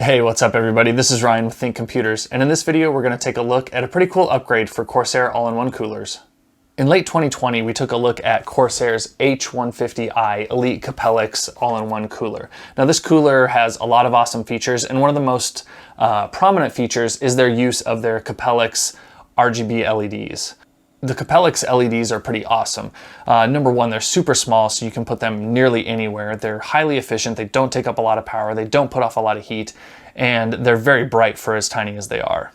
Hey, what's up everybody? This is Ryan with ThinkComputers, and in this video we're going to take a look at a pretty cool upgrade for Corsair all-in-one coolers. In late 2020, we took a look at Corsair's H150i Elite Capellix all-in-one cooler. Now this cooler has a lot of awesome features, and one of the most prominent features is their use of their Capellix RGB LEDs. The Capellix LEDs are pretty awesome. Number one, they're super small, so you can put them nearly anywhere. They're highly efficient, they don't take up a lot of power, they don't put off a lot of heat, and they're very bright for as tiny as they are.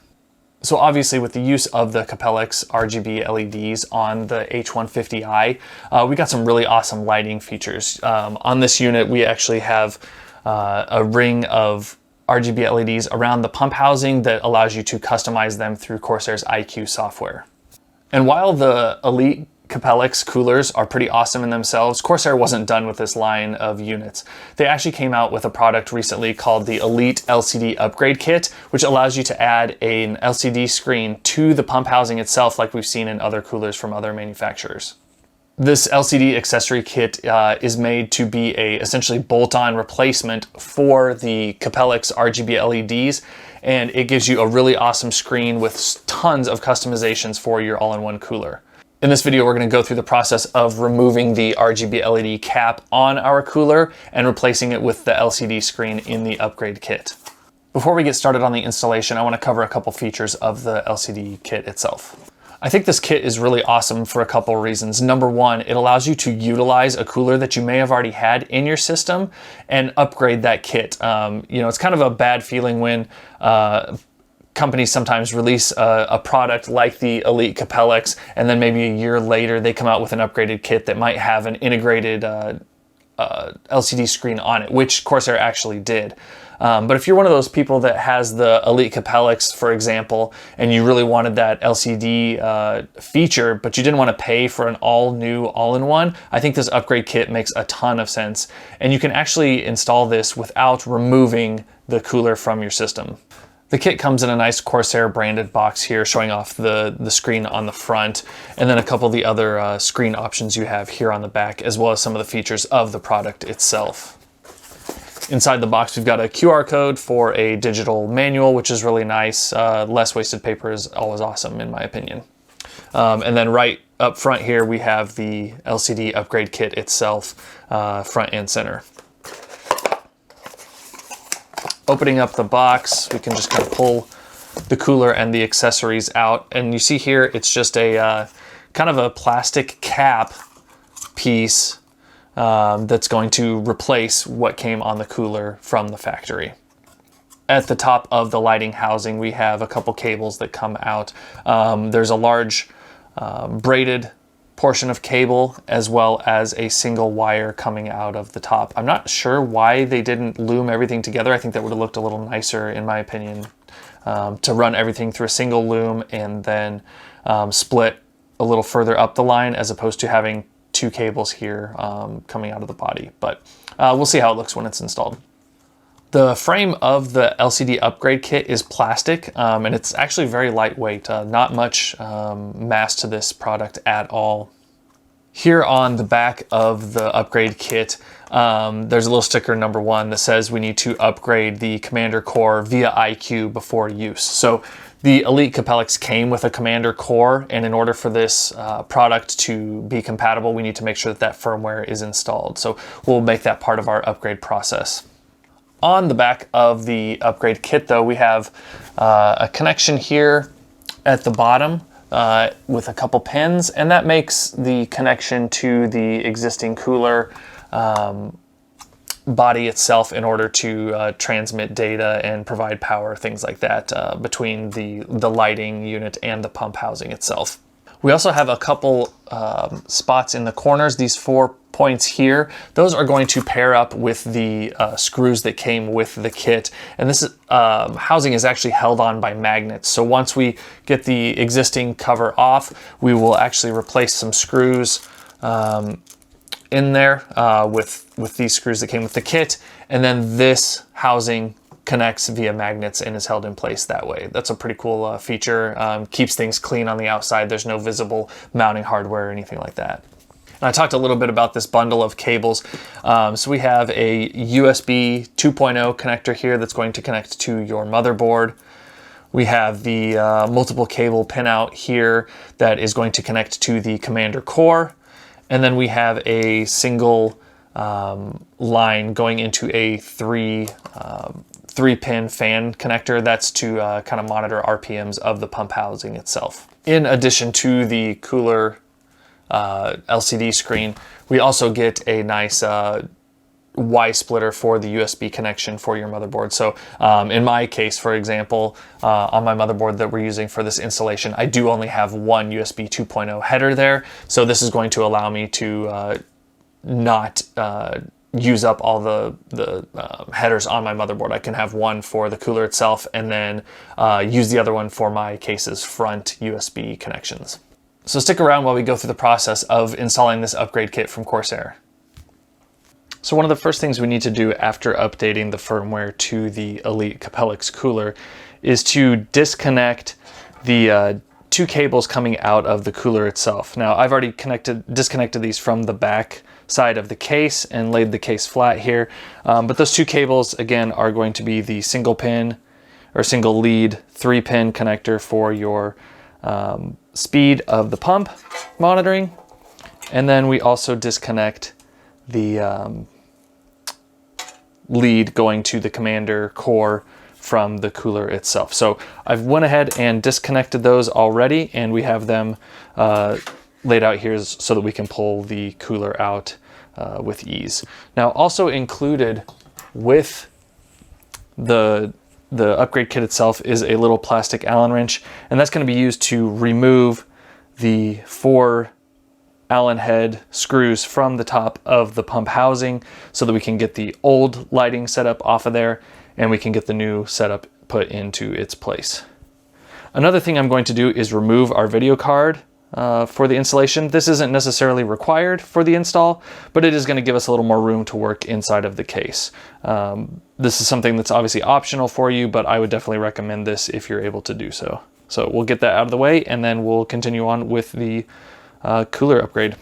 So obviously with the use of the Capellix RGB LEDs on the H150i, we got some really awesome lighting features. On this unit, we actually have a ring of RGB LEDs around the pump housing that allows you to customize them through Corsair's iCUE software. And while the Elite Capellix coolers are pretty awesome in themselves, Corsair wasn't done with this line of units. They actually came out with a product recently called the Elite LCD Upgrade Kit, which allows you to add an LCD screen to the pump housing itself like we've seen in other coolers from other manufacturers. This LCD accessory kit is made to be a essentially bolt-on replacement for the Capellix RGB LEDs, and it gives you a really awesome screen with tons of customizations for your all-in-one cooler. In this video, we're going to go through the process of removing the RGB LED cap on our cooler and replacing it with the LCD screen in the upgrade kit. Before we get started on the installation, I want to cover a couple features of the LCD kit itself. I think this kit is really awesome for a couple reasons. Number one, it allows you to utilize a cooler that you may have already had in your system and upgrade that kit. It's kind of a bad feeling when companies sometimes release a product like the Elite Capellix, and then maybe a year later they come out with an upgraded kit that might have an integrated LCD screen on it, which Corsair actually did. But if you're one of those people that has the Elite Capellix, for example, and you really wanted that LCD feature, but you didn't want to pay for an all-new all-in-one, I think this upgrade kit makes a ton of sense. And you can actually install this without removing the cooler from your system. The kit comes in a nice Corsair branded box here, showing off the screen on the front, and then a couple of the other screen options you have here on the back, as well as some of the features of the product itself. Inside the box, we've got a QR code for a digital manual, which is really nice. Less wasted paper is always awesome, in my opinion. And then right up front here, we have the LCD upgrade kit itself, front and center. Opening up the box, we can just kind of pull the cooler and the accessories out. And you see here, it's just a kind of a plastic cap piece that's going to replace what came on the cooler from the factory. At the top of the lighting housing, we have a couple cables that come out. There's a large braided portion of cable, as well as a single wire coming out of the top. I'm not sure why they didn't loom everything together. I think that would have looked a little nicer, in my opinion, to run everything through a single loom and then split a little further up the line, as opposed to having two cables here coming out of the body. But we'll see how it looks when it's installed. The frame of the LCD upgrade kit is plastic, and it's actually very lightweight. Not much mass to this product at all. Here on the back of the upgrade kit, there's a little sticker, number one, that says we need to upgrade the commander core via iCUE before use. So the Elite Capellix came with a commander core, and in order for this product to be compatible, we need to make sure that that firmware is installed. So we'll make that part of our upgrade process. On the back of the upgrade kit, though, we have a connection here at the bottom with a couple pins, and that makes the connection to the existing cooler body itself in order to transmit data and provide power, things like that, between the lighting unit and the pump housing itself. We also have a couple spots in the corners, these 4 points here. Those are going to pair up with the screws that came with the kit. And this housing is actually held on by magnets. So once we get the existing cover off, we will actually replace some screws in there with these screws that came with the kit. And then this housing connects via magnets and is held in place that way. That's a pretty cool feature. Keeps things clean on the outside. There's no visible mounting hardware or anything like that. And I talked a little bit about this bundle of cables. So we have a USB 2.0 connector here that's going to connect to your motherboard. We have the multiple cable pinout here that is going to connect to the commander core. And then we have a single line going into a three-pin fan connector. That's to kind of monitor RPMs of the pump housing itself. In addition to the cooler LCD screen, we also get a nice Y splitter for the USB connection for your motherboard. So in my case, for example, on my motherboard that we're using for this installation, I do only have one USB 2.0 header there. So this is going to allow me to not use up all the headers on my motherboard. I can have one for the cooler itself and then use the other one for my case's front USB connections. So stick around while we go through the process of installing this upgrade kit from Corsair. So one of the first things we need to do after updating the firmware to the Elite Capellix cooler is to disconnect the two cables coming out of the cooler itself. Now I've already disconnected these from the back side of the case and laid the case flat here. But those two cables again are going to be the single pin or single lead 3-pin connector for your speed of the pump monitoring. And then we also disconnect the lead going to the commander core from the cooler itself. So I've went ahead and disconnected those already, and we have them laid out here so that we can pull the cooler out with ease. Now also included with the upgrade kit itself is a little plastic Allen wrench, and that's going to be used to remove the 4 Allen head screws from the top of the pump housing so that we can get the old lighting setup off of there and we can get the new setup put into its place. Another thing I'm going to do is remove our video card for the installation. This isn't necessarily required for the install, but it is going to give us a little more room to work inside of the case. This is something that's obviously optional for you, but I would definitely recommend this if you're able to do so. So we'll get that out of the way and then we'll continue on with the cooler upgrade.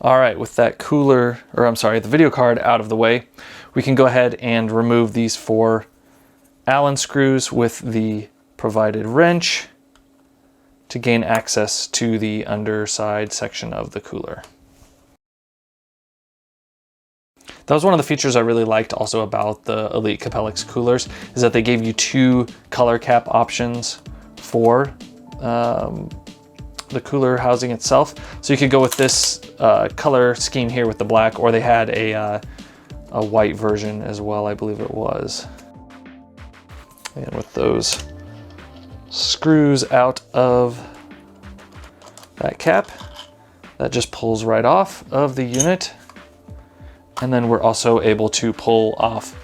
All right, with that the video card out of the way, we can go ahead and remove these 4 Allen screws with the provided wrench to gain access to the underside section of the cooler. That was one of the features I really liked also about the Elite Capellix coolers, is that they gave you 2 color cap options for the cooler housing itself. So you could go with this color scheme here with the black, or they had a white version as well, I believe it was. And with those screws out of that cap, that just pulls right off of the unit. And then we're also able to pull off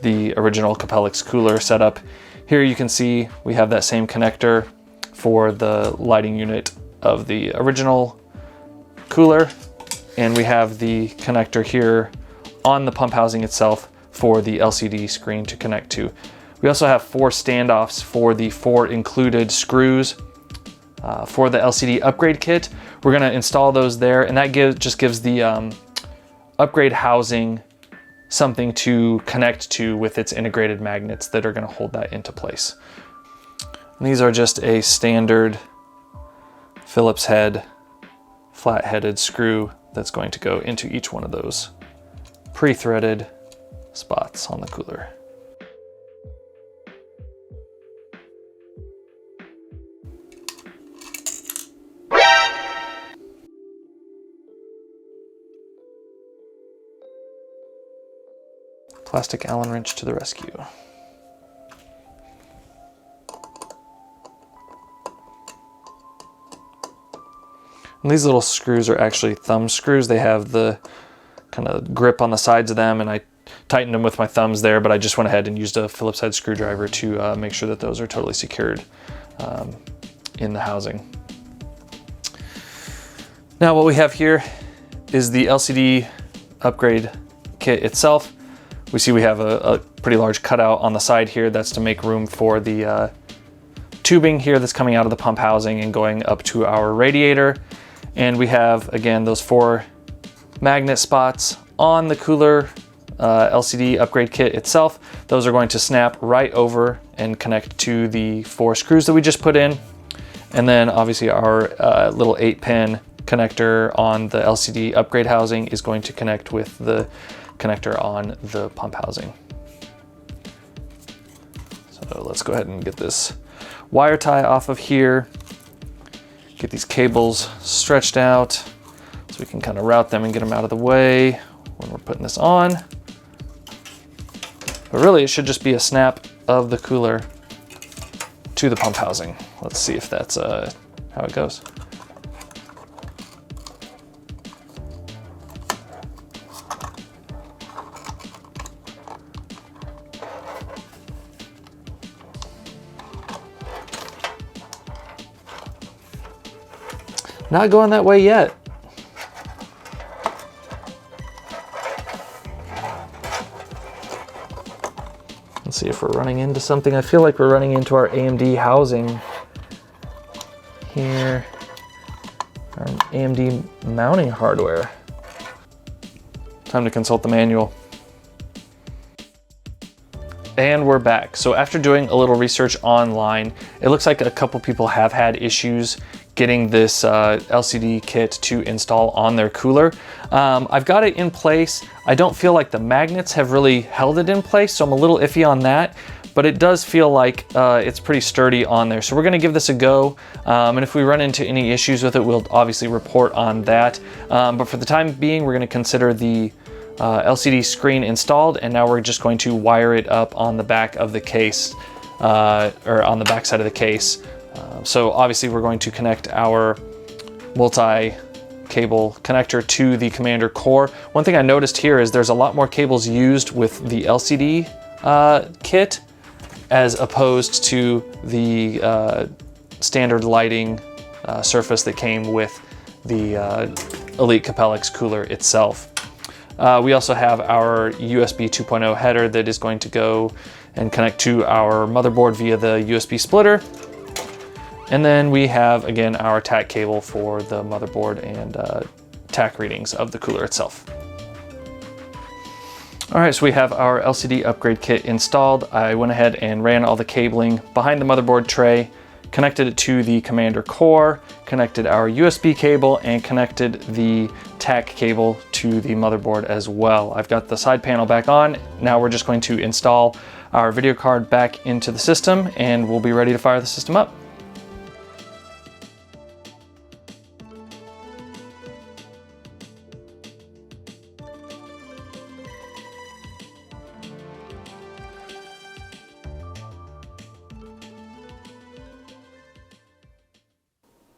the original Capellix cooler setup. Here you can see we have that same connector for the lighting unit of the original cooler, and we have the connector here on the pump housing itself for the LCD screen to connect to. We also have 4 standoffs for the 4 included screws for the LCD upgrade kit. We're going to install those there, and that just gives the upgrade housing something to connect to with its integrated magnets that are going to hold that into place. And these are just a standard Phillips head flat-headed screw that's going to go into each one of those pre-threaded spots on the cooler. Plastic Allen wrench to the rescue. And these little screws are actually thumb screws. They have the kind of grip on the sides of them, and I tightened them with my thumbs there, but I just went ahead and used a Phillips head screwdriver to make sure that those are totally secured in the housing. Now what we have here is the LCD upgrade kit itself. We see we have a pretty large cutout on the side here. That's to make room for the tubing here that's coming out of the pump housing and going up to our radiator. And we have, again, those 4 magnet spots on the cooler LCD upgrade kit itself. Those are going to snap right over and connect to the 4 screws that we just put in. And then obviously our little 8-pin connector on the LCD upgrade housing is going to connect with the connector on the pump housing. So let's go ahead and get this wire tie off of here. Get these cables stretched out so we can kind of route them and get them out of the way when we're putting this on. But really, it should just be a snap of the cooler to the pump housing. Let's see if that's how it goes. Not going that way yet. Let's see if we're running into something. I feel like we're running into our AMD housing here. Our AMD mounting hardware. Time to consult the manual. And we're back. So after doing a little research online, it looks like a couple people have had issues getting this LCD kit to install on their cooler. I've got it in place. I don't feel like the magnets have really held it in place, so I'm a little iffy on that, but it does feel like it's pretty sturdy on there. So we're gonna give this a go, and if we run into any issues with it, we'll obviously report on that. But for the time being, we're gonna consider the LCD screen installed, and now we're just going to wire it up on the back of the case, or on the back side of the case. So obviously we're going to connect our multi-cable connector to the Commander core. One thing I noticed here is there's a lot more cables used with the LCD kit as opposed to the standard lighting surface that came with the Elite Capellix cooler itself. We also have our USB 2.0 header that is going to go and connect to our motherboard via the USB splitter. And then we have, again, our TAC cable for the motherboard and TAC readings of the cooler itself. All right, so we have our LCD upgrade kit installed. I went ahead and ran all the cabling behind the motherboard tray, connected it to the Commander core, connected our USB cable, and connected the TAC cable to the motherboard as well. I've got the side panel back on. Now we're just going to install our video card back into the system, and we'll be ready to fire the system up.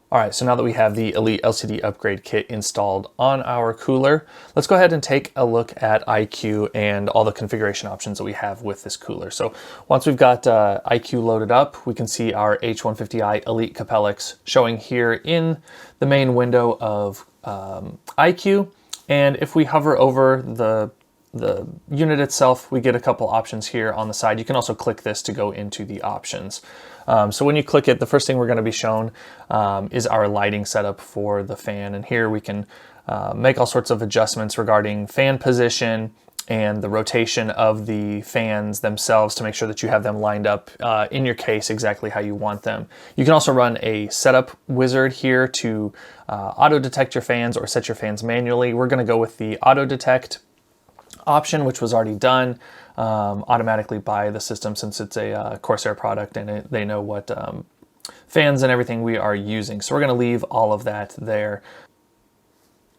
All right, so now that we have the Elite LCD upgrade kit installed on our cooler, let's go ahead and take a look at iCUE and all the configuration options that we have with this cooler. So once we've got iCUE loaded up, we can see our H150i Elite Capellix showing here in the main window of iCUE. And if we hover over the unit itself, we get a couple options here on the side. You can also click this to go into the options. So when you click it, the first thing we're going to be shown is our lighting setup for the fan. And here we can make all sorts of adjustments regarding fan position and the rotation of the fans themselves to make sure that you have them lined up in your case exactly how you want them. You can also run a setup wizard here to auto detect your fans or set your fans manually. We're going to go with the auto detect option, which was already done automatically by the system since it's a Corsair product and they know what fans and everything we are using. So we're going to leave all of that there.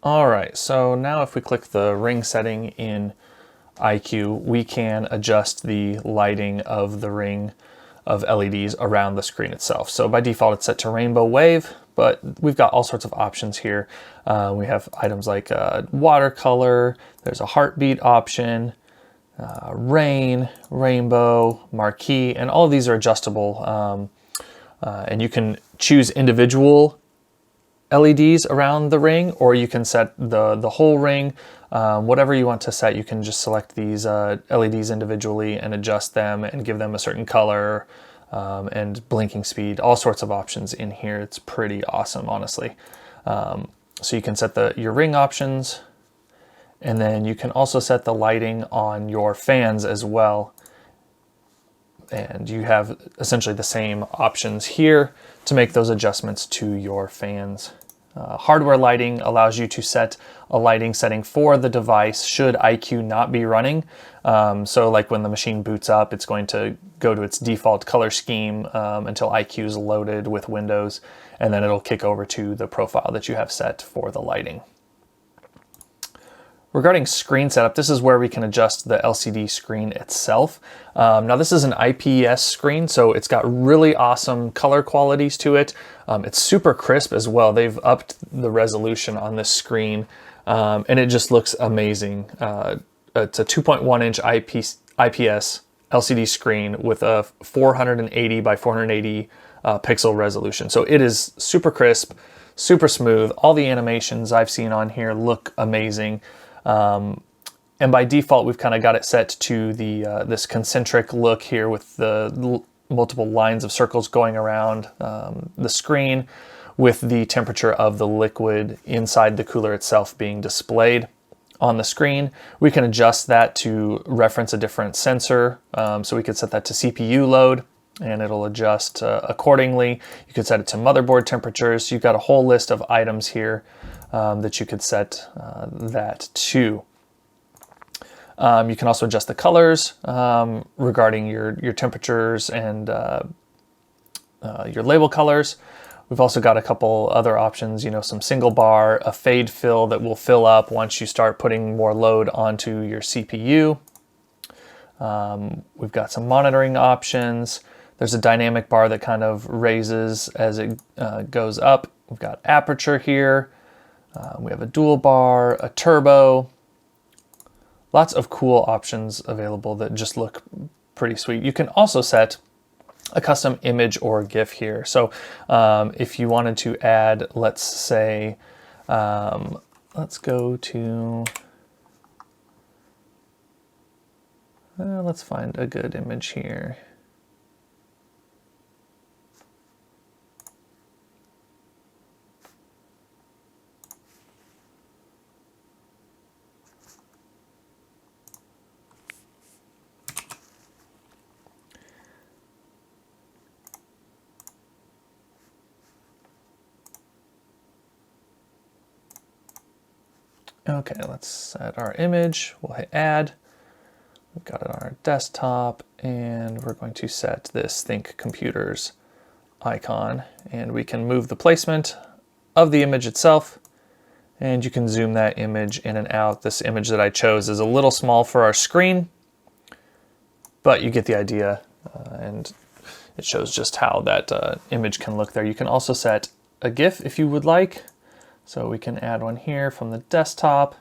All right, so now if we click the ring setting in iCUE, we can adjust the lighting of the ring of LEDs around the screen itself. So by default, it's set to rainbow wave, but we've got all sorts of options here. We have items like watercolor, there's a heartbeat option, rain, rainbow, marquee, and all of these are adjustable. And you can choose individual LEDs around the ring, or you can set the whole ring. Whatever you want to set, you can just select these LEDs individually and adjust them and give them a certain color and blinking speed, all sorts of options in here. It's pretty awesome, honestly. So you can set your ring options, and then you can also set the lighting on your fans as well. And you have essentially the same options here to make those adjustments to your fans. Hardware lighting allows you to set a lighting setting for the device should iCUE not be running. So like when the machine boots up, it's going to go to its default color scheme until iCUE is loaded with Windows, and then it'll kick over to the profile that you have set for the lighting. Regarding screen setup, this is where we can adjust the LCD screen itself. Now this is an IPS screen, so it's got really awesome color qualities to it. It's super crisp as well. They've upped the resolution on this screen, and it just looks amazing. It's a 2.1 inch IPS LCD screen with a 480 by 480 pixel resolution. So it is super crisp, super smooth. All the animations I've seen on here look amazing. And by default, we've kind of got it set to the this concentric look here with the multiple lines of circles going around the screen, with the temperature of the liquid inside the cooler itself being displayed on the screen. We can adjust that to reference a different sensor. So we could set that to CPU load, and it'll adjust accordingly. You could set it to motherboard temperatures. You've got a whole list of items here that you could set that to. You can also adjust the colors regarding your temperatures and your label colors. We've also got a couple other options, you know, some single bar, a fade fill that will fill up once you start putting more load onto your CPU. We've got some monitoring options. There's a dynamic bar that kind of raises as it goes up. We've got aperture here. We have a dual bar, a turbo. Lots of cool options available that just look pretty sweet. You can also set a custom image or GIF here. So if you wanted to add, let's say, let's go to, let's find a good image here. Okay, let's set our image. We'll hit add. We've got it on our desktop, and we're going to set this ThinkComputers icon, and we can move the placement of the image itself, and you can zoom that image in and out. This image that I chose is a little small for our screen, but you get the idea, and it shows just how that image can look there. You can also set a GIF if you would like. So we can add one here from the desktop,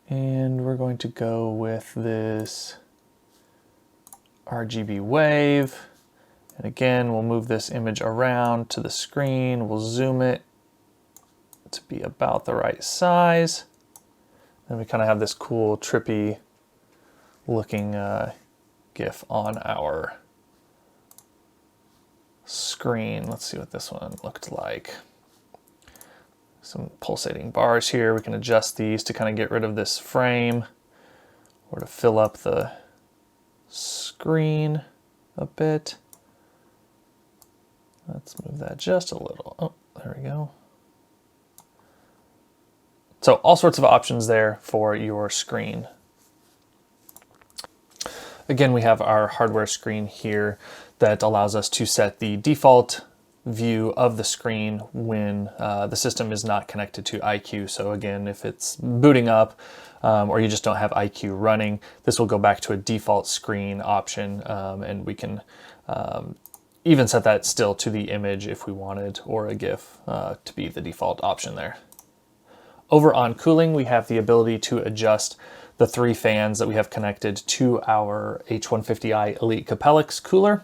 and we're going to go with this RGB wave. And again, we'll move this image around to the screen. We'll zoom it to be about the right size. And we kind of have this cool, trippy looking GIF on our screen. Let's see what this one looked like. Some pulsating bars here. We can adjust these to kind of get rid of this frame or to fill up the screen a bit. Let's move that just a little. Oh, there we go. So all sorts of options there for your screen. Again, we have our hardware screen here that allows us to set the default view of the screen when the system is not connected to iCUE. So again, if it's booting up or you just don't have iCUE running, this will go back to a default screen option, and we can even set that still to the image if we wanted, or a GIF to be the default option there. Over on cooling, we have the ability to adjust the 3 fans that we have connected to our H150i Elite Capellix cooler.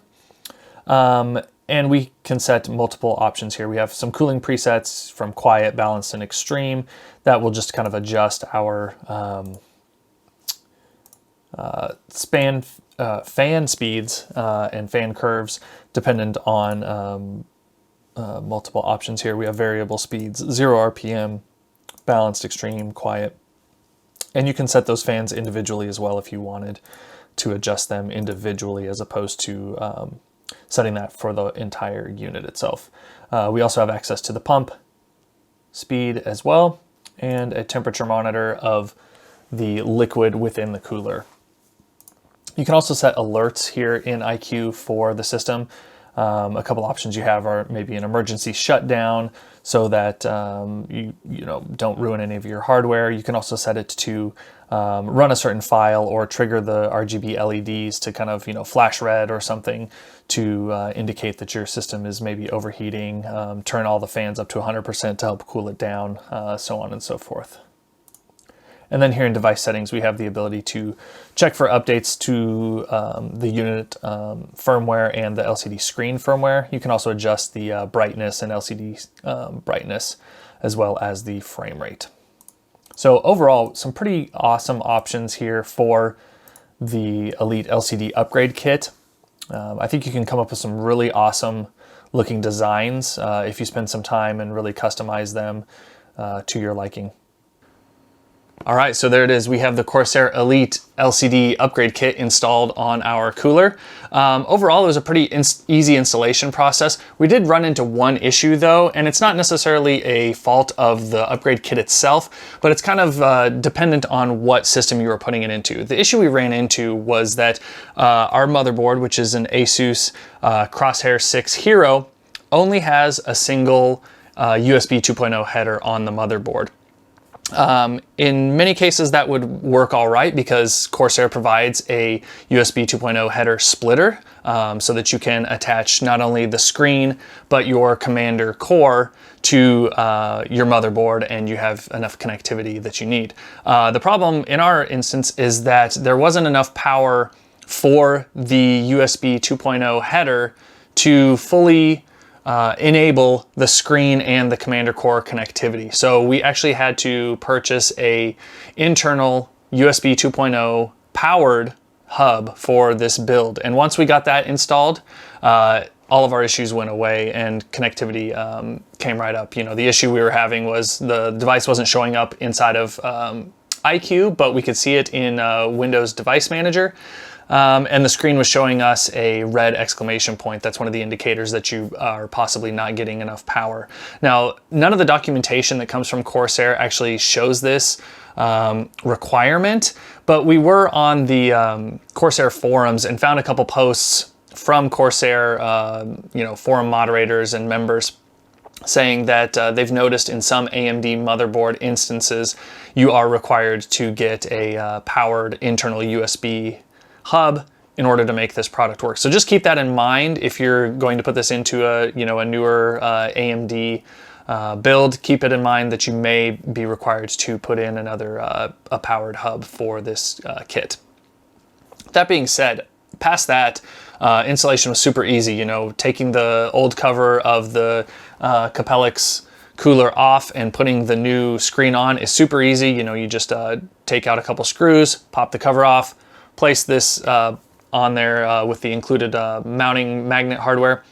And we can set multiple options here. We have some cooling presets from quiet, balanced, and extreme that will just kind of adjust our fan speeds and fan curves dependent on multiple options here. We have variable speeds, 0 RPM, balanced, extreme, quiet. And you can set those fans individually as well if you wanted to adjust them individually as opposed to setting that for the entire unit itself. We also have access to the pump speed as well, and a temperature monitor of the liquid within the cooler. You can also set alerts here in iCUE for the system. A couple options you have are maybe an emergency shutdown so that you don't ruin any of your hardware. You can also set it to run a certain file or trigger the RGB LEDs to kind of flash red or something to indicate that your system is maybe overheating. Turn all the fans up to 100% to help cool it down, so on and so forth. And then here in device settings, we have the ability to check for updates to the unit firmware and the LCD screen firmware. You can also adjust the brightness and LCD brightness as well as the frame rate. So overall, some pretty awesome options here for the Elite LCD upgrade kit. I think you can come up with some really awesome looking designs if you spend some time and really customize them to your liking. All right, so there it is. We have the Corsair Elite LCD upgrade kit installed on our cooler. Overall, it was a pretty easy installation process. We did run into one issue though, and it's not necessarily a fault of the upgrade kit itself, but it's kind of dependent on what system you were putting it into. The issue we ran into was that our motherboard, which is an Asus Crosshair 6 Hero, only has a single USB 2.0 header on the motherboard. In many cases that would work all right because Corsair provides a USB 2.0 header splitter so that you can attach not only the screen but your commander core to your motherboard and you have enough connectivity that you need. The problem in our instance is that there wasn't enough power for the USB 2.0 header to fully enable the screen and the commander core connectivity. So we actually had to purchase a internal USB 2.0 powered hub for this build. And once we got that installed, all of our issues went away and connectivity came right up. The issue we were having was the device wasn't showing up inside of iCUE, but we could see it in Windows Device Manager. And the screen was showing us a red exclamation point. That's one of the indicators that you are possibly not getting enough power. Now, none of the documentation that comes from Corsair actually shows this requirement, but we were on the Corsair forums and found a couple posts from Corsair, forum moderators and members saying that they've noticed in some AMD motherboard instances, you are required to get a powered internal USB hub in order to make this product work. So just keep that in mind if you're going to put this into a newer AMD build. Keep it in mind that you may be required to put in another a powered hub for this kit. That being said, past that, installation was super easy. Taking the old cover of the Capellix cooler off and putting the new screen on is super easy. You just take out a couple screws, pop the cover off, place this on there with the included mounting magnet hardware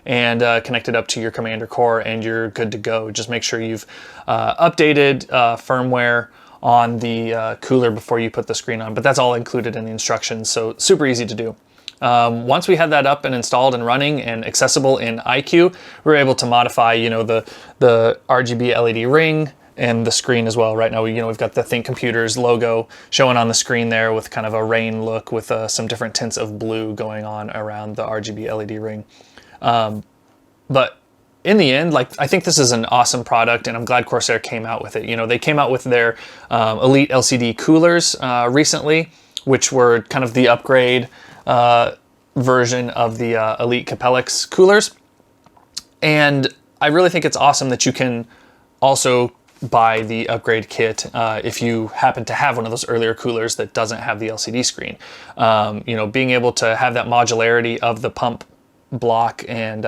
and connect it up to your commander core and you're good to go. Just make sure you've updated firmware on the cooler before you put the screen on, but that's all included in the instructions, so super easy to do. Once we had that up and installed and running and accessible in iCUE, we were able to modify, the RGB LED ring and the screen as well. Right now, we've got the ThinkComputers logo showing on the screen there with kind of a rain look with some different tints of blue going on around the RGB LED ring. But in the end, I think this is an awesome product and I'm glad Corsair came out with it. They came out with their Elite LCD coolers recently, which were kind of the upgrade version of the Elite Capellix coolers. And I really think it's awesome that you can also buy the upgrade kit if you happen to have one of those earlier coolers that doesn't have the LCD screen. Being able to have that modularity of the pump block and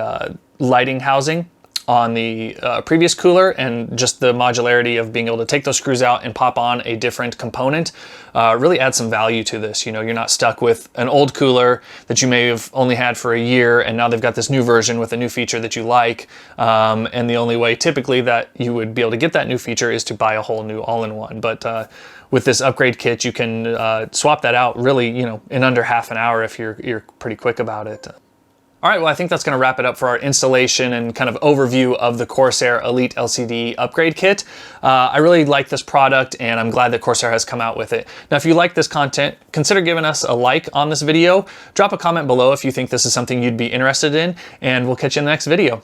lighting housing on the previous cooler, and just the modularity of being able to take those screws out and pop on a different component really adds some value to this. You know, you're not stuck with an old cooler that you may have only had for a year, and now they've got this new version with a new feature that you like, and the only way typically that you would be able to get that new feature is to buy a whole new all-in-one. But with this upgrade kit, you can swap that out really, you know, in under half an hour if you're pretty quick about it. All right, well, I think that's gonna wrap it up for our installation and kind of overview of the Corsair Elite LCD upgrade kit. I really like this product, and I'm glad that Corsair has come out with it. Now, if you like this content, consider giving us a like on this video. Drop a comment below if you think this is something you'd be interested in, and we'll catch you in the next video.